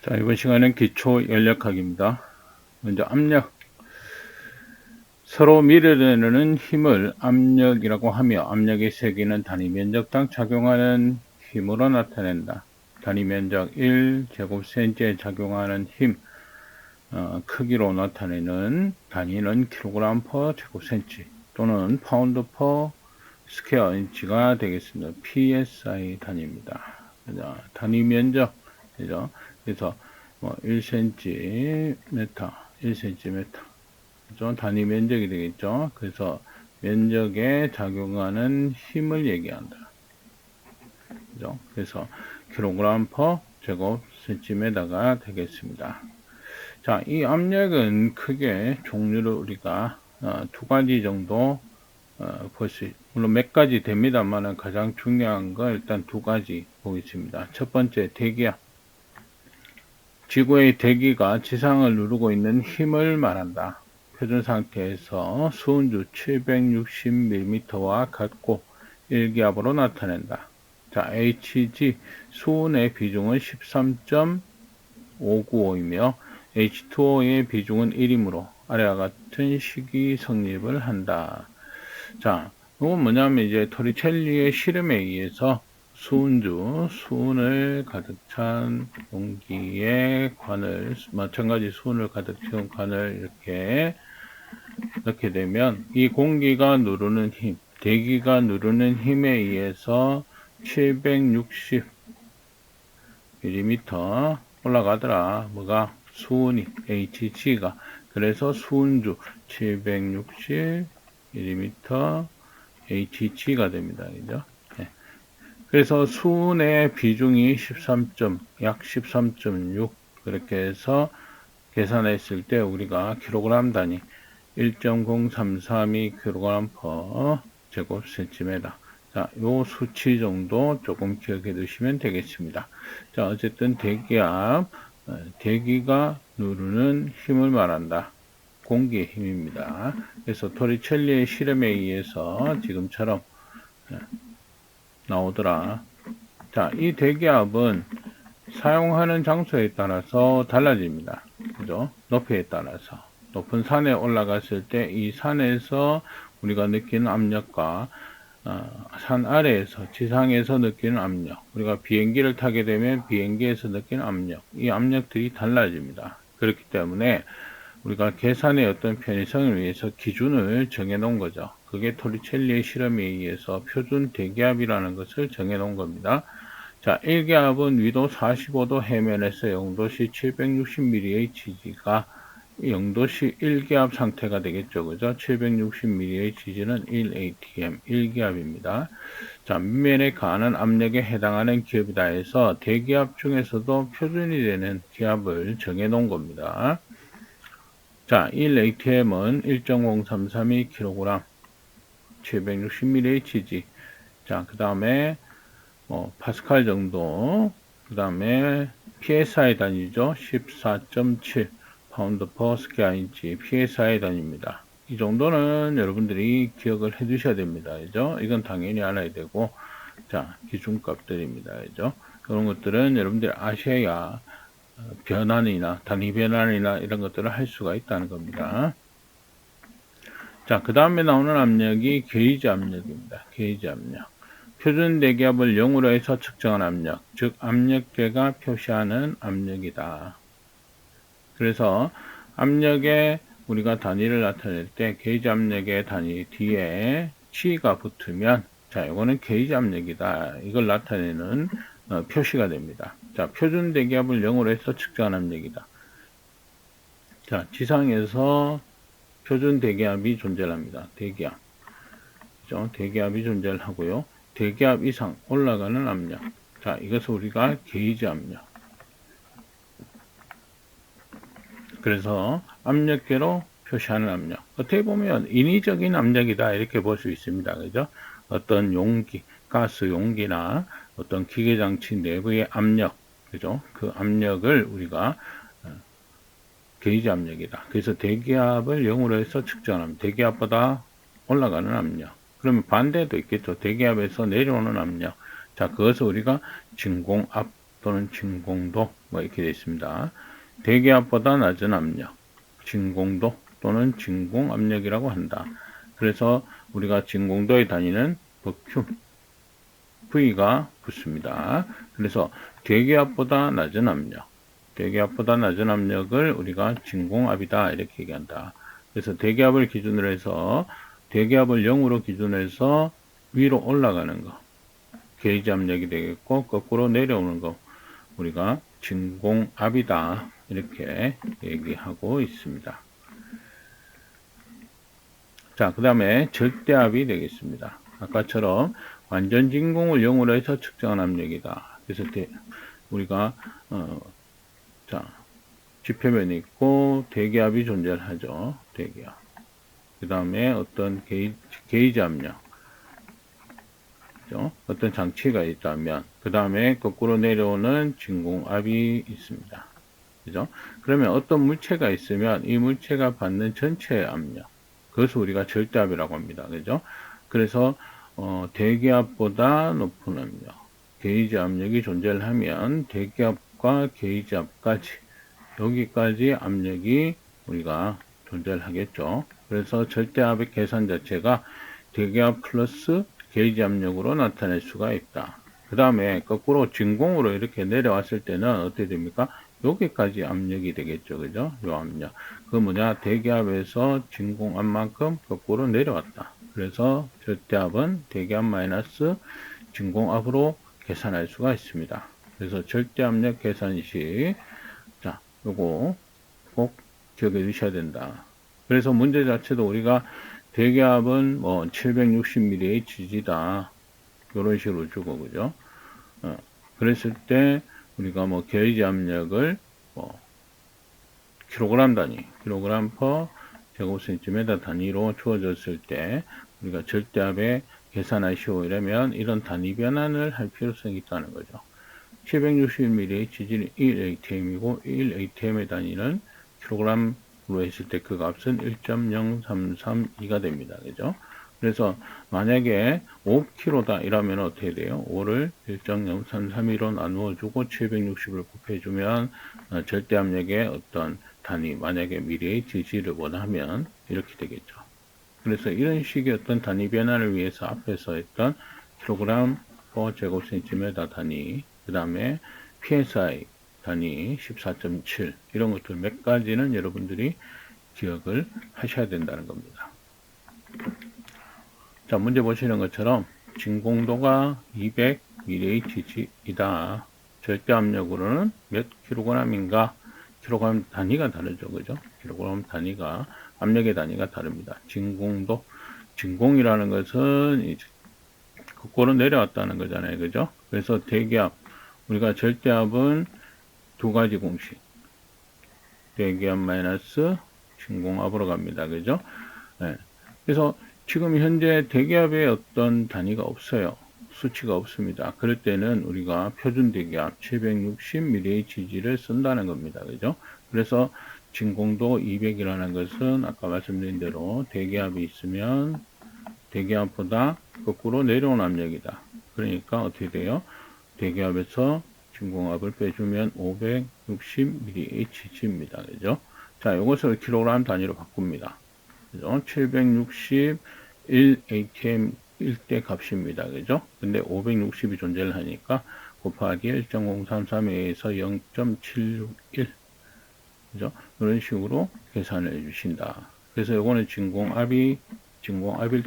자, 이번 시간은 기초 연력학입니다. 먼저 압력. 서로 밀어내는 힘을 압력이라고 하며 압력의 세기는 단위 면적당 작용하는 힘으로 나타낸다. 단위 면적 1제곱센티에 작용하는 힘 크기로 나타내는 단위는 킬로그램 퍼 제곱센티 또는 파운드 퍼 스퀘어 인치가 되겠습니다. PSI 단위입니다. 단위 면적, 그죠? 그래서 1cm, 1cm, 그죠? 단위 면적이 되겠죠. 그래서 면적에 작용하는 힘을 얘기한다. 그죠? 그래서 킬로그램 퍼 제곱 센티미터가 되겠습니다. 자, 이 압력은 크게 종류를 우리가 두 가지 정도 물론 몇 가지 됩니다만 가장 중요한 건 일단 두 가지 보겠습니다. 첫 번째, 대기압. 지구의 대기가 지상을 누르고 있는 힘을 말한다. 표준 상태에서 수은주 760mm와 같고 1기압으로 나타낸다. 자, Hg, 수은의 비중은 13.595이며 H2O의 비중은 1이므로 아래와 같은 식이 성립을 한다. 자, 이건 뭐냐면 이제 토리첼리의 실험에 의해서 수은을 가득 찬 용기에 관을, 마찬가지 수은을 가득 채운 관을 이렇게 넣게 되면 이 공기가 누르는 힘, 대기가 누르는 힘에 의해서 760mm 올라가더라. 뭐가? 수은이, Hg가. 그래서 수은주 760mm Hg가 됩니다. 그죠? 네. 그래서 수은의 비중이 약 13.6 그렇게 해서 계산했을 때 우리가 킬로그램 단위 1.0332kg per 제곱센티미터. 자, 요 수치 정도 조금 기억해 두시면 되겠습니다. 자, 어쨌든 대기압, 대기가 누르는 힘을 말한다. 공기의 힘입니다. 그래서 토리첼리의 실험에 의해서 지금처럼 나오더라. 자, 이 대기압은 사용하는 장소에 따라서 달라집니다. 그죠? 높이에 따라서. 높은 산에 올라갔을 때 이 산에서 우리가 느끼는 압력과 산 아래에서 지상에서 느끼는 압력, 우리가 비행기를 타게 되면 비행기에서 느끼는 압력, 이 압력들이 달라집니다. 그렇기 때문에 우리가 계산의 어떤 편의성을 위해서 기준을 정해 놓은 거죠. 그게 토리첼리의 실험에 의해서 표준 대기압이라는 것을 정해 놓은 겁니다. 자, 1기압은 위도 45도 해면에서 0도시 760mmHg가 0도시 1기압 상태가 되겠죠. 그죠? 760mmHg는 1atm, 1기압입니다. 자, 밑면에 가하는 압력에 해당하는 기압이다 해서 대기압 중에서도 표준이 되는 기압을 정해 놓은 겁니다. 자, 1atm은 1.0332kg, 760mmHg. 자, 그 다음에 파스칼 정도, 그 다음에 PSI 단위죠. 14.7 파운드 퍼 스퀘어 인치 PSI 단위입니다. 이 정도는 여러분들이 기억을 해 두셔야 됩니다. 그죠? 이건 당연히 알아야 되고, 자, 기준값들입니다. 그죠? 그런 것들은 여러분들이 아셔야 변환이나 단위 변환이나 이런 것들을 할 수가 있다는 겁니다. 자, 그 다음에 나오는 압력이 게이지 압력입니다. 게이지 압력. 표준 대기압을 0으로 해서 측정한 압력, 즉 압력계가 표시하는 압력이다. 그래서 압력에 우리가 단위를 나타낼 때 게이지 압력의 단위 뒤에 G가 붙으면 자, 이거는 게이지 압력이다. 이걸 나타내는 표시가 됩니다. 자, 표준 대기압을 0으로 해서 측정한 압력이다. 자, 지상에서 표준 대기압이 존재합니다. 대기압. 그죠? 대기압이 존재를 하고요. 대기압 이상 올라가는 압력. 자, 이것을 우리가 게이지 압력. 그래서 압력계로 표시하는 압력. 어떻게 보면 인위적인 압력이다. 이렇게 볼 수 있습니다. 그죠? 어떤 용기, 가스 용기나 어떤 기계장치 내부의 압력. 그죠? 그 압력을 우리가 게이지 압력이다. 그래서 대기압을 0으로 해서 측정합니다. 대기압보다 올라가는 압력. 그러면 반대도 있겠죠. 대기압에서 내려오는 압력. 자, 그것을 우리가 진공압 또는 진공도 뭐 이렇게 되어 있습니다. 대기압보다 낮은 압력, 진공도 또는 진공압력이라고 한다. 그래서 우리가 진공도의 단위는 버큐, V가 붙습니다. 그래서 대기압보다 낮은 압력, 대기압보다 낮은 압력을 우리가 진공압이다 이렇게 얘기한다. 그래서 대기압을 기준으로 해서 대기압을 0으로 기준으로 해서 위로 올라가는 거 게이지 압력이 되겠고, 거꾸로 내려오는 거 우리가 진공압이다 이렇게 얘기하고 있습니다. 자, 그 다음에 절대압이 되겠습니다. 아까처럼 완전 진공을 0으로 해서 측정한 압력이다. 그래서 우리가 자, 지표면이 있고 대기압이 존재하죠. 대기압. 그 다음에 어떤 게이지 압력, 그죠? 어떤 장치가 있다면, 그 다음에 거꾸로 내려오는 진공압이 있습니다. 그죠? 그러면 어떤 물체가 있으면 이 물체가 받는 전체 압력, 그것을 우리가 절대압이라고 합니다. 그죠? 그래서 대기압보다 높은 압력, 게이지 압력이 존재를 하면 대기압과 게이지압까지, 여기까지 압력이 우리가 존재를 하겠죠. 그래서 절대압의 계산 자체가 대기압 플러스 게이지 압력으로 나타낼 수가 있다. 그 다음에 거꾸로 진공으로 이렇게 내려왔을 때는 어떻게 됩니까? 여기까지 압력이 되겠죠. 그죠? 요 압력. 그 뭐냐? 대기압에서 진공압만큼 거꾸로 내려왔다. 그래서 절대압은 대기압 마이너스 진공압으로 계산할 수가 있습니다. 그래서 절대압력 계산 시, 자, 요거 꼭 기억해 두셔야 된다. 그래서 문제 자체도 우리가 대기압은 뭐 760mHz다. 이런 식으로 주고, 그죠? 그랬을 때 우리가 뭐 게이지 압력을 뭐 킬로그램 단위, 킬로그램 퍼 제곱센티미터 단위로 주어졌을 때 우리가 절대압에 계산하시오 이러면 이런 단위 변환을 할 필요성이 있다는 거죠. 761mHz는 1atm이고 1atm의 단위는 킬로그램으로 했을 때 그 값은 1.0332가 됩니다. 그죠? 그래서 만약에 5kg다 이러면 어떻게 돼요? 5를 1.0332로 나누어주고 760을 곱해주면 절대압력의 어떤 단위, 만약에 mHz를 원하면 이렇게 되겠죠. 그래서 이런 식의 어떤 단위 변화를 위해서 앞에서 했던 킬로그램 퍼 제곱센티미터 단위, 그 다음에 PSI 단위 14.7 이런 것들 몇 가지는 여러분들이 기억을 하셔야 된다는 겁니다. 자, 문제 보시는 것처럼 진공도가 200mHz이다. 절대압력으로는 몇 킬로그램인가? 킬로그램 단위가 다르죠. 그죠? 킬로그램 단위가, 압력의 단위가 다릅니다. 진공도, 진공이라는 것은 이제 거꾸로 내려왔다는 거잖아요. 그죠? 그래서 대기압, 우리가 절대압은 두 가지 공식. 대기압 마이너스 진공압으로 갑니다. 그죠? 네. 그래서 지금 현재 대기압의 어떤 단위가 없어요. 수치가 없습니다. 그럴 때는 우리가 표준 대기압 760mHz를 쓴다는 겁니다. 그죠? 그래서 진공도 200이라는 것은 아까 말씀드린 대로 대기압이 있으면 대기압보다 거꾸로 내려온 압력이다. 그러니까 어떻게 돼요? 대기압에서 진공압을 빼주면 560mHz입니다. 그죠? 자, 이것을 킬로그램 단위로 바꿉니다. 그죠? 761atm 1대 값입니다. 그죠? 근데 560이 존재를 하니까 곱하기 1.0332에서 0.761 그죠? 이런 식으로 계산을 해 주신다. 그래서 이거는 진공압일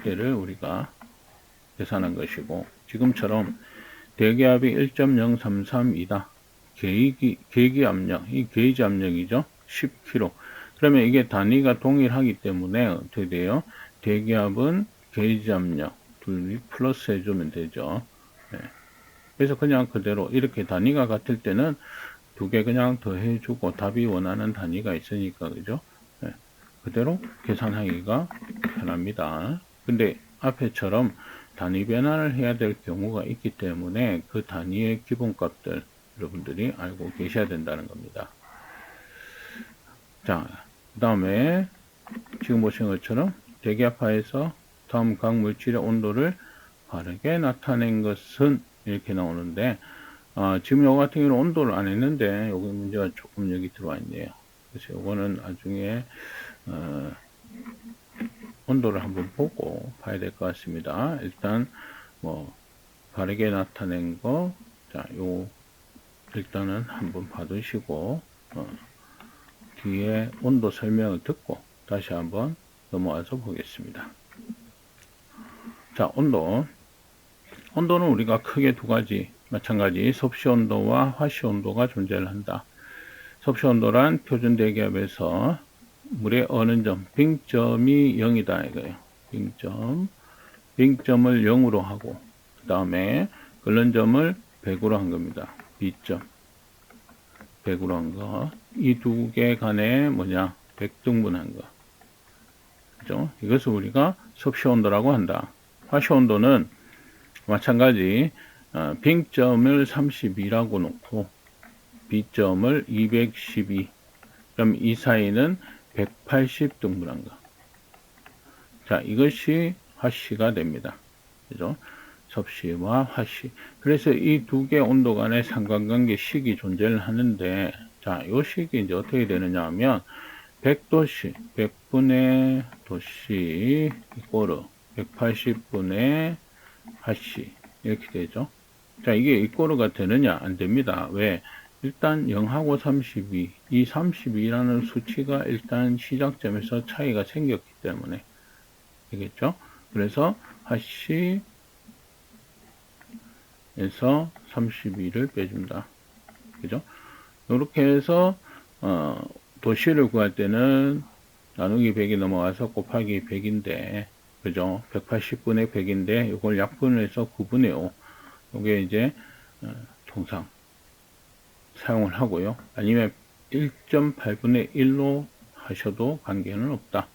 때를 우리가 계산한 것이고, 지금처럼 대기압이 1.0332다. 계기 압력, 이 게이지 압력이죠. 10kg. 그러면 이게 단위가 동일하기 때문에 어떻게 돼요? 대기압은 게이지 압력 둘이 플러스 해주면 되죠. 네. 그래서 그냥 그대로 이렇게 단위가 같을 때는 두 개 그냥 더 해주고 답이 원하는 단위가 있으니까 그죠? 네. 그대로 계산하기가 편합니다. 근데 앞에처럼 단위 변환을 해야 될 경우가 있기 때문에 그 단위의 기본값들 여러분들이 알고 계셔야 된다는 겁니다. 자, 그 다음에 지금 보신 것처럼 대기압하에서 다음 각 물질의 온도를 바르게 나타낸 것은 이렇게 나오는데, 지금 요거 같은 경우는 온도를 안 했는데 여기 문제가 조금 여기 들어와 있네요. 그래서 요거는 나중에 온도를 한번 보고 봐야 될 것 같습니다. 일단 뭐 바르게 나타낸 거, 자, 요 일단은 한번 봐두시고 뒤에 온도 설명을 듣고 다시 한번 넘어와서 보겠습니다. 자, 온도는 우리가 크게 두 가지, 마찬가지 섭씨 온도와 화씨 온도가 존재를 한다. 섭씨 온도란 표준 대기압에서 물의 어는 점, 빙점이 0이다 이거예요. 빙점을 0으로 하고 그 다음에 끓는 점을 100으로 한 겁니다. B점 100으로 한 거. 이 두 개 간에 뭐냐? 100등분한 거. 그죠? 이것을 우리가 섭씨 온도라고 한다. 화씨 온도는 마찬가지 빙점을 32라고 놓고 B점을 212. 그럼 이 사이는 180등분한 거. 자, 이것이 화씨가 됩니다. 그죠? 섭씨와 화씨. 그래서 이 두 개 온도 간의 상관관계 식이 존재를 하는데, 자, 이 식이 이제 어떻게 되느냐 하면, 100도씨, 100분의 도씨, 이꼬르, 180분의 화씨. 이렇게 되죠. 자, 이게 이꼬르가 되느냐? 안 됩니다. 왜? 일단 0하고 32, 이 32라는 수치가 일단 시작점에서 차이가 생겼기 때문에 되겠죠. 그래서 화씨에서 32를 빼준다. 그죠? 이렇게 해서 도시를 구할 때는 나누기 100이 넘어가서 곱하기 100인데, 그죠? 180분의 100인데 이걸 약분을 해서 9분의 5. 이게 이제 통상 사용을 하고요. 아니면 1.8분의 1로 하셔도 관계는 없다.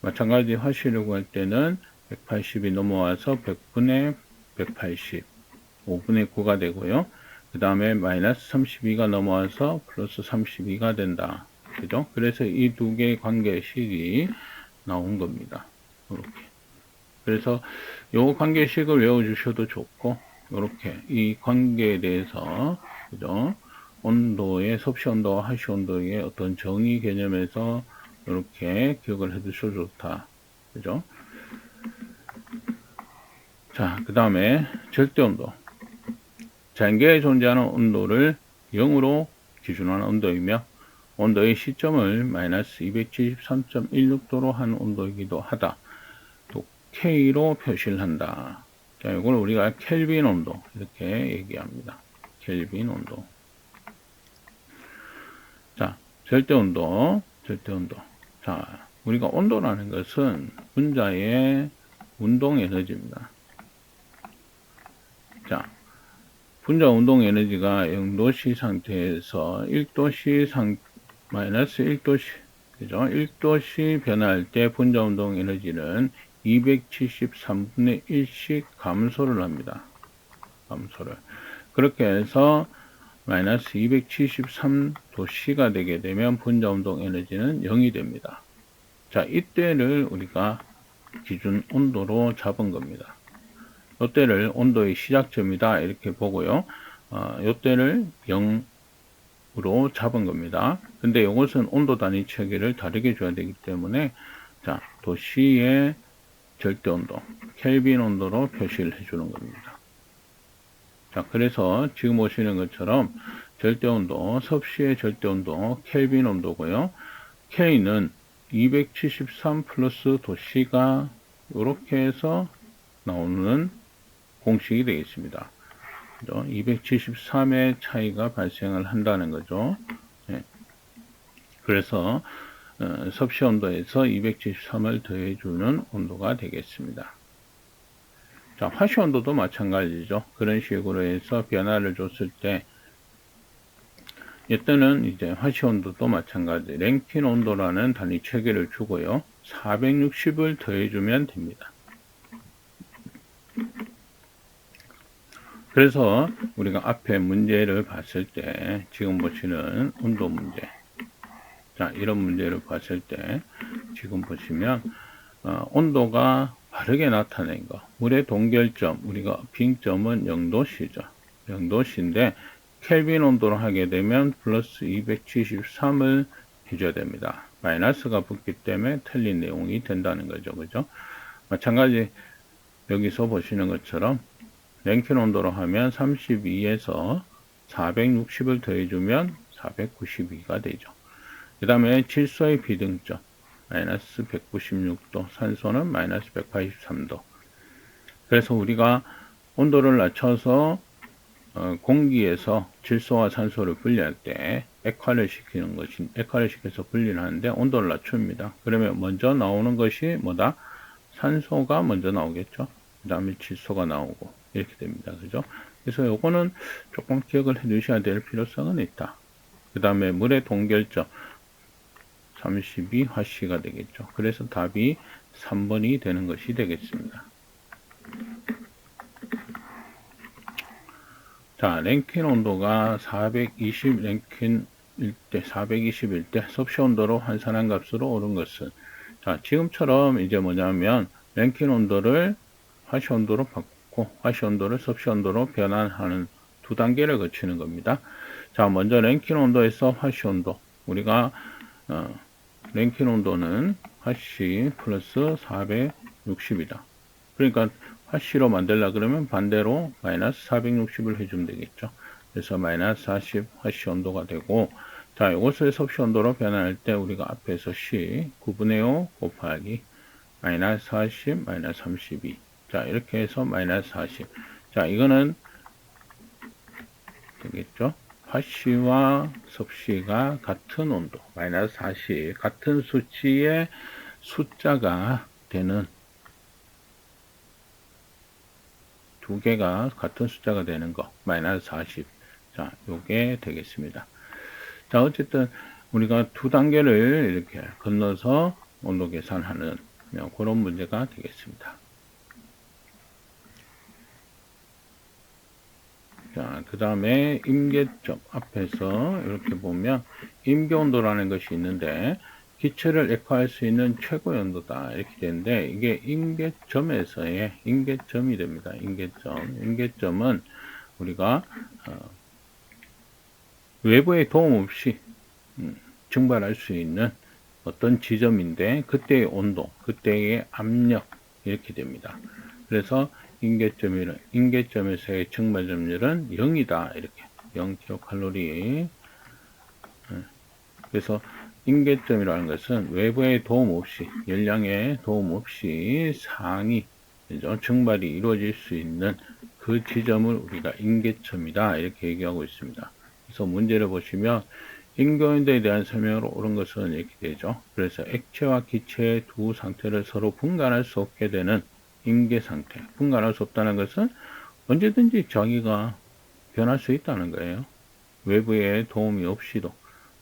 마찬가지 화씨를 구할 때는 180이 넘어와서 100분의 180, 5분의 9가 되고요. 그 다음에 마이너스 32가 넘어와서 플러스 32가 된다. 그죠? 그래서 이 두 개의 관계식이 나온 겁니다. 이렇게. 그래서 이 관계식을 외워주셔도 좋고, 이렇게 이 관계에 대해서, 그죠? 온도의 섭씨 온도와 화씨 온도의 어떤 정의 개념에서 이렇게 기억을 해두셔도 좋다. 그죠? 자, 그 다음에 절대 온도. 자연계에 존재하는 온도를 0으로 기준하는 온도이며 온도의 시점을 마이너스 273.16도로 한 온도이기도 하다. 또 K로 표시를 한다. 자, 이걸 우리가 켈빈 온도 이렇게 얘기합니다. 켈빈 온도. 자, 절대 온도. 자, 우리가 온도라는 것은 분자의 운동 에너지입니다. 자, 분자 운동 에너지가 0도씨 상태에서 1도씨 마이너스 1도씨, 그죠? 1도씨 변화할 때 분자 운동 에너지는 273분의 1씩 감소를 합니다. 감소를. 그렇게 해서 마이너스 273도씨가 되게 되면 분자 운동 에너지는 0이 됩니다. 자, 이때를 우리가 기준 온도로 잡은 겁니다. 이때를 온도의 시작점이다 이렇게 보고요. 이때를 0으로 잡은 겁니다. 근데 이것은 온도 단위 체계를 다르게 줘야 되기 때문에 자, 도시의 절대 온도, 켈빈 온도로 표시를 해주는 겁니다. 자, 그래서 지금 보시는 것처럼 절대 온도, 섭씨의 절대 온도, 켈빈 온도고요. K는 273 플러스 도씨가 이렇게 해서 나오는 공식이 되겠습니다. 273의 차이가 발생을 한다는 거죠. 네. 그래서 섭씨 온도에서 273을 더해주는 온도가 되겠습니다. 자, 화씨 온도도 마찬가지죠. 그런 식으로 해서 변화를 줬을 때 이때는 이제 화씨 온도도 마찬가지 랭킨 온도라는 단위 체계를 주고요. 460을 더해주면 됩니다. 그래서 우리가 앞에 문제를 봤을 때 지금 보시는 온도 문제, 자, 이런 문제를 봤을 때 지금 보시면 온도가 바르게 나타낸 거, 물의 동결점, 우리가 빙점은 0도씨죠. 0도씨인데 켈빈 온도로 하게 되면 플러스 273을 해줘야 됩니다. 마이너스가 붙기 때문에 틀린 내용이 된다는 거죠. 그죠? 마찬가지 여기서 보시는 것처럼 랭킨 온도로 하면 32에서 460을 더해주면 492가 되죠. 그 다음에 질소의 비등점 마이너스 196도, 산소는 마이너스 183도. 그래서 우리가 온도를 낮춰서 공기에서 질소와 산소를 분리할 때 액화를 시켜서 분리를 하는데 온도를 낮춥니다. 그러면 먼저 나오는 것이 뭐다? 산소가 먼저 나오겠죠. 그 다음에 질소가 나오고 이렇게 됩니다. 그죠? 그래서 요거는 조금 기억을 해 두셔야 될 필요성은 있다. 그 다음에 물의 동결점 32 화씨가 되겠죠. 그래서 답이 3번이 되는 것이 되겠습니다. 자, 랭킨 온도가 420 랭킨일 때, 421 때 섭씨 온도로 환산한 값으로 오른 것은, 자, 지금처럼 이제 뭐냐면 랭킨 온도를 화씨 온도로 바꾸고 화씨 온도를 섭씨 온도로 변환하는 두 단계를 거치는 겁니다. 자, 먼저 랭킨 온도에서 화씨 온도, 우리가 랭킨 온도는 화씨 플러스 460이다. 그러니까 화씨로 만들려 그러면 반대로 마이너스 460을 해주면 되겠죠. 그래서 마이너스 40 화씨 온도가 되고, 자, 이것을 섭씨 온도로 변환할 때 우리가 앞에서 C 9분의 5 곱하기 마이너스 40 마이너스 32. 자, 이렇게 해서 마이너스 40. 자, 이거는 되겠죠. 화씨와 섭씨가 같은 온도, 마이너스 40, 같은 수치의 숫자가 되는 두 개가 같은 숫자가 되는 거, 마이너스 40. 자, 요게 되겠습니다. 자, 어쨌든 우리가 두 단계를 이렇게 건너서 온도 계산하는 그런 문제가 되겠습니다. 자, 그 다음에 임계점 앞에서 이렇게 보면 임계온도라는 것이 있는데 기체를 액화할 수 있는 최고의 온도다 이렇게 되는데 이게 임계점에서의 임계점이 됩니다. 임계점은 우리가 외부의 도움 없이 증발할 수 있는 어떤 지점인데 그때의 온도, 그때의 압력 이렇게 됩니다. 그래서 임계점에서의 증발점률은 0이다 이렇게 0kcal. 그래서 임계점이라는 것은 외부의 도움 없이, 열량의 도움 없이 상위 증발이 이루어질 수 있는 그 지점을 우리가 임계점이다 이렇게 얘기하고 있습니다. 그래서 문제를 보시면 임계온도에 대한 설명으로 옳은 것은 이렇게 되죠. 그래서 액체와 기체의 두 상태를 서로 분간할 수 없게 되는 임계 상태. 분간할 수 없다는 것은 언제든지 자기가 변할 수 있다는 거예요. 외부의 도움이 없이도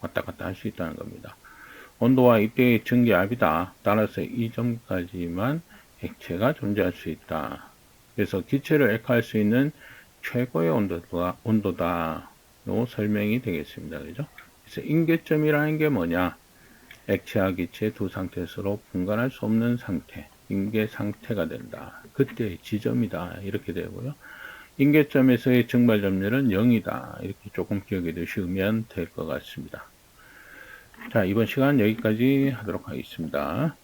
왔다 갔다 할 수 있다는 겁니다. 온도와 이때의 증기압이다. 따라서 이 점까지만 액체가 존재할 수 있다. 그래서 기체를 액화할 수 있는 최고의 온도다. 요 설명이 되겠습니다. 그죠? 그래서 임계점이라는 게 뭐냐? 액체와 기체 두 상태 서로 분간할 수 없는 상태. 임계 상태가 된다. 그때의 지점이다. 이렇게 되고요. 임계점에서의 증발점률은 0이다. 이렇게 조금 기억해 두시면 될 것 같습니다. 자, 이번 시간 여기까지 하도록 하겠습니다.